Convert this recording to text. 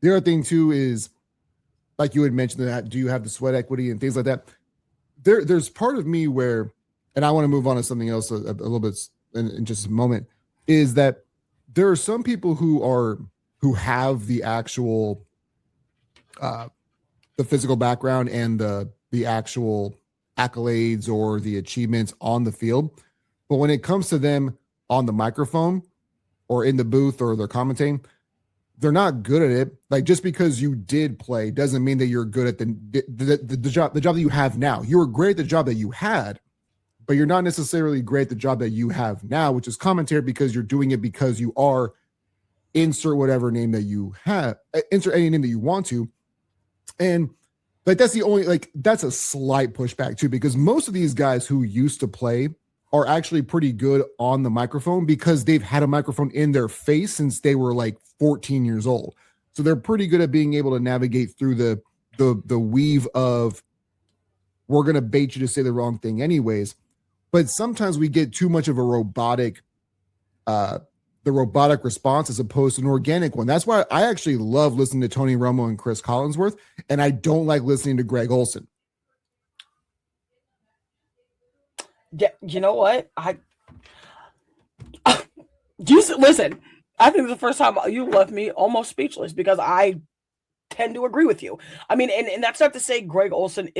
The other thing too is, like you had mentioned, that do you have the sweat equity and things like that? There's part of me where, and I want to move on to something else a little bit in just a moment, is that there are some people who have the actual the physical background and the actual accolades or the achievements on the field, but when it comes to them on the microphone or in the booth or they're commentating, they're not good at it. Like, just because you did play doesn't mean that you're good at the job that you have now. You were great at the job that you had, but you're not necessarily great at the job that you have now, which is commentary, because you're doing it because you are, insert whatever name that you have, insert any name that you want to. And like, that's the only, like, that's a slight pushback too, because most of these guys who used to play are actually pretty good on the microphone because they've had a microphone in their face since they were like 14 years old. So they're pretty good at being able to navigate through the weave of, we're going to bait you to say the wrong thing anyways. But sometimes we get too much of a robotic, the robotic response as opposed to an organic one. That's why I actually love listening to Tony Romo and Chris Collinsworth, and I don't like listening to Greg Olson. Yeah, you know what? Listen. I think the first time you left me almost speechless because I tend to agree with you. I mean, and that's not to say Greg Olson is